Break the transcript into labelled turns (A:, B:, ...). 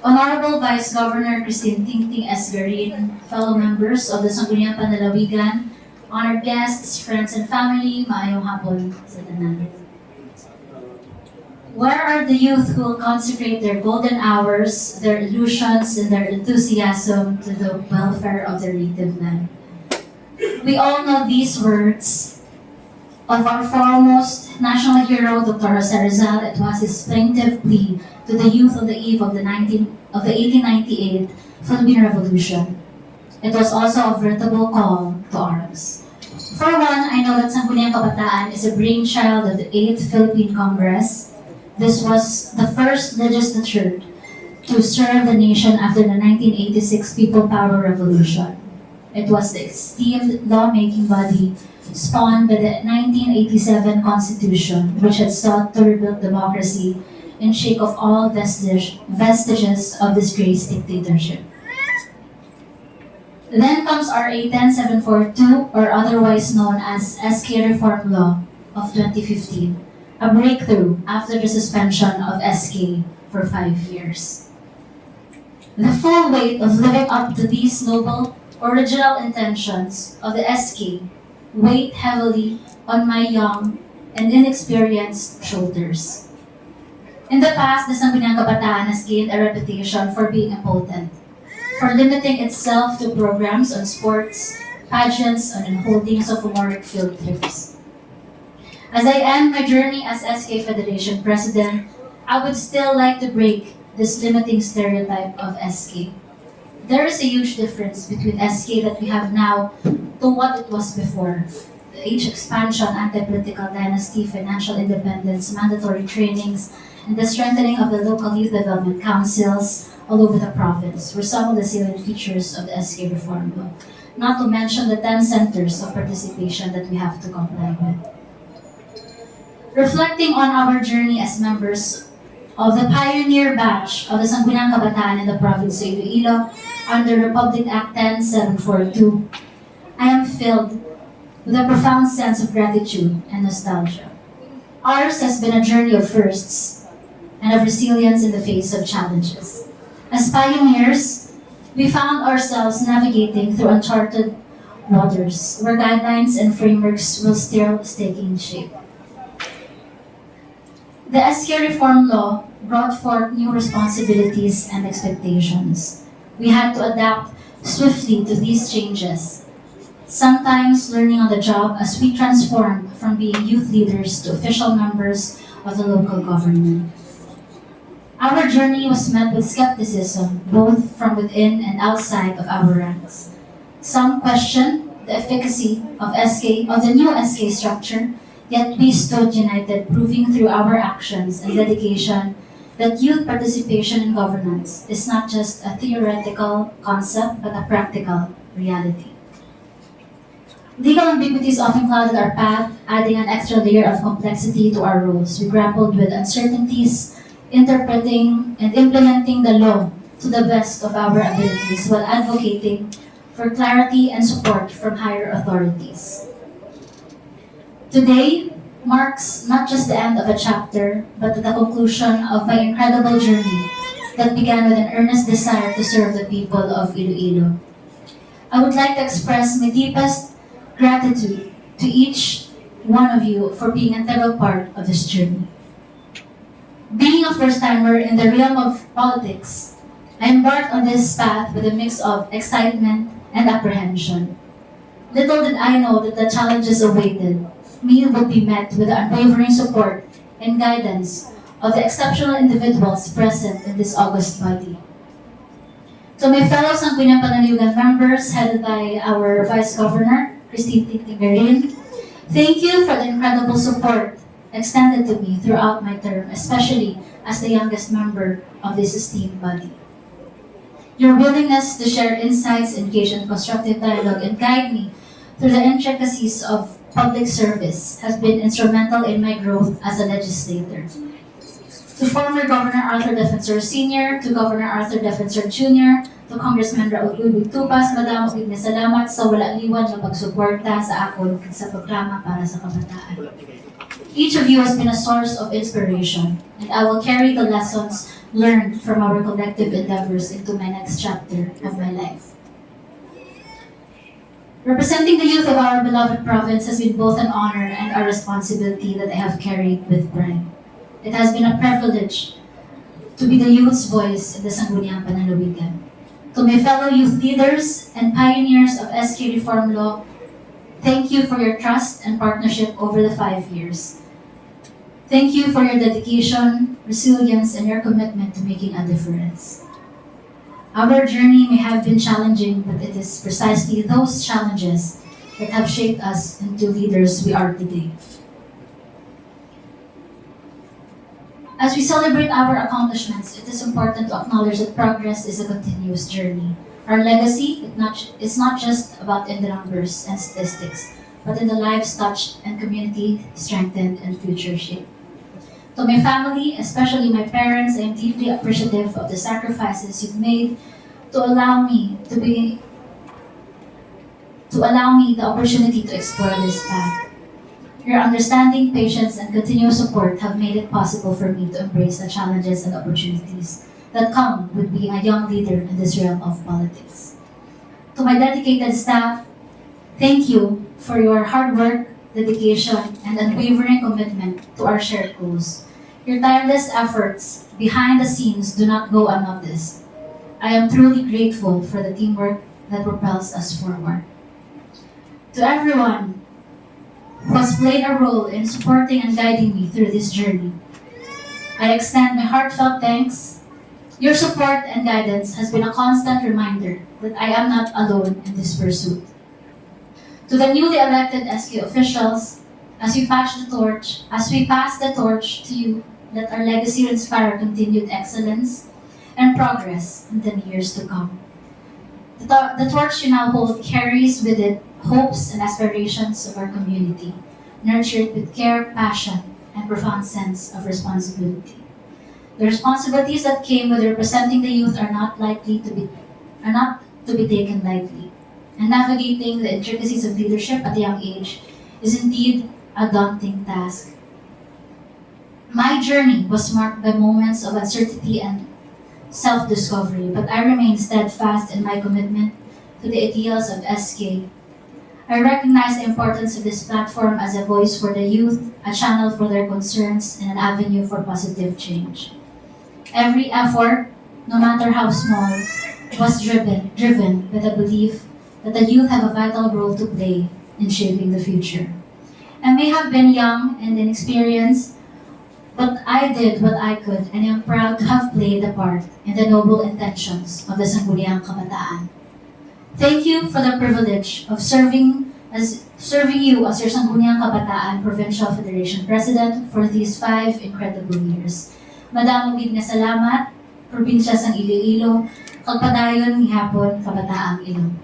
A: Honorable Vice Governor Christine Tingting S. Garin, fellow members of the Sangguniang Panlalawigan, honored guests, friends and family, maayong hapon sa tanan. Where are the youth who will consecrate their golden hours, their illusions, and their enthusiasm to the welfare of their native land? We all know these words of our foremost national hero, Dr. Jose Rizal. It was his plaintive plea to the youth on the eve of the 1898 Philippine Revolution. It was also a veritable call to arms. For one, I know that Sangguniang Kabataan is a brainchild of the 8th Philippine Congress. This was the first legislature to serve the nation after the 1986 People Power Revolution. It was the esteemed lawmaking body spawned by the 1987 Constitution, which had sought to rebuild democracy and shake off all vestiges of disgraced dictatorship. Then comes RA 10742, or otherwise known as SK Reform Law of 2015, a breakthrough after the suspension of SK for 5 years. The full weight of living up to these noble original intentions of the SK weighed heavily on my young and inexperienced shoulders. In the past, the Sangguniang Kabataan has gained a reputation for being impotent, for limiting itself to programs on sports, pageants, and holdings of humoric field trips. As I end my journey as SK Federation President, I would still like to break this limiting stereotype of SK. There is a huge difference between SK that we have now to what it was before. The age expansion, anti-political dynasty, financial independence, mandatory trainings, and the strengthening of the local youth development councils all over the province were some of the salient features of the SK Reform Law, not to mention the 10 centers of participation that we have to comply with. Reflecting on our journey as members of the pioneer batch of the Sangguniang Kabataan in the province of Iloilo under Republic Act 10742, I am filled with a profound sense of gratitude and nostalgia. Ours has been a journey of firsts and of resilience in the face of challenges. As pioneers, we found ourselves navigating through uncharted waters where guidelines and frameworks will still taking shape. The SK Reform Law brought forth new responsibilities and expectations. We had to adapt swiftly to these changes, sometimes learning on the job as we transformed from being youth leaders to official members of the local government. Our journey was met with skepticism, both from within and outside of our ranks. Some questioned the efficacy of the new SK structure, yet we stood united, proving through our actions and dedication that youth participation in governance is not just a theoretical concept, but a practical reality. Legal ambiguities often clouded our path, adding an extra layer of complexity to our roles. We grappled with uncertainties, interpreting and implementing the law to the best of our abilities while advocating for clarity and support from higher authorities. Today marks not just the end of a chapter, but the conclusion of my incredible journey that began with an earnest desire to serve the people of Iloilo. I would like to express my deepest gratitude to each one of you for being an integral part of this journey. Being a first-timer in the realm of politics, I embarked on this path with a mix of excitement and apprehension. Little did I know that the challenges awaited me would be met with the unwavering support and guidance of the exceptional individuals present in this august body. To my fellow Sangguniang Panlalawigan members, headed by our Vice Governor, Christine Tingting, thank you for the incredible support extended to me throughout my term, especially as the youngest member of this esteemed body. Your willingness to share insights, engage in constructive dialogue, and guide me through the intricacies of public service has been instrumental in my growth as a legislator. To former Governor Arthur Defensor Sr., to Governor Arthur Defensor Jr., to Congressman Raul Ulbig Tupas, madamo gid salamat sa wala liwan nga pagsuporta sa akon sa programa para sa kabataan. Each of you has been a source of inspiration, and I will carry the lessons learned from our collective endeavors into my next chapter of my life. Representing the youth of our beloved province has been both an honor and a responsibility that I have carried with pride. It has been a privilege to be the youth's voice in the Sangguniang Pananawigan. To my fellow youth leaders and pioneers of SK Reform Law, thank you for your trust and partnership over the 5 years. Thank you for your dedication, resilience, and your commitment to making a difference. Our journey may have been challenging, but it is precisely those challenges that have shaped us into leaders we are today. As we celebrate our accomplishments, it is important to acknowledge that progress is a continuous journey. Our legacy is not just about in the numbers and statistics, but in the lives touched and community strengthened and future shaped. To my family, especially my parents, I am deeply appreciative of the sacrifices you've made to allow me the opportunity to explore this path. Your understanding, patience, and continuous support have made it possible for me to embrace the challenges and opportunities that come with being a young leader in this realm of politics. To my dedicated staff, thank you for your hard work, dedication, and unwavering commitment to our shared goals. Your tireless efforts behind the scenes do not go unnoticed. I am truly grateful for the teamwork that propels us forward. To everyone who has played a role in supporting and guiding me through this journey, I extend my heartfelt thanks. Your support and guidance has been a constant reminder that I am not alone in this pursuit. To the newly elected SK officials, as we pass the torch to you, let our legacy inspire continued excellence and progress in the years to come. The torch you now hold carries with it hopes and aspirations of our community, nurtured with care, passion, and profound sense of responsibility. The responsibilities that came with representing the youth are not to be taken lightly, and navigating the intricacies of leadership at a young age is indeed a daunting task. My journey was marked by moments of uncertainty and self-discovery, but I remain steadfast in my commitment to the ideals of SK. I recognize the importance of this platform as a voice for the youth, a channel for their concerns, and an avenue for positive change. Every effort, no matter how small, was driven by the belief that the youth have a vital role to play in shaping the future. I may have been young and inexperienced, but I did what I could, and I'm proud to have played a part in the noble intentions of the Sangguniang Kabataan. Thank you for the privilege of serving you as your Sangguniang Kabataan Provincial Federation President for these 5 incredible years. Madamong gid nga salamat, probinsya sang Iloilo, kagpadayon ni hapon Kabataang Ilong.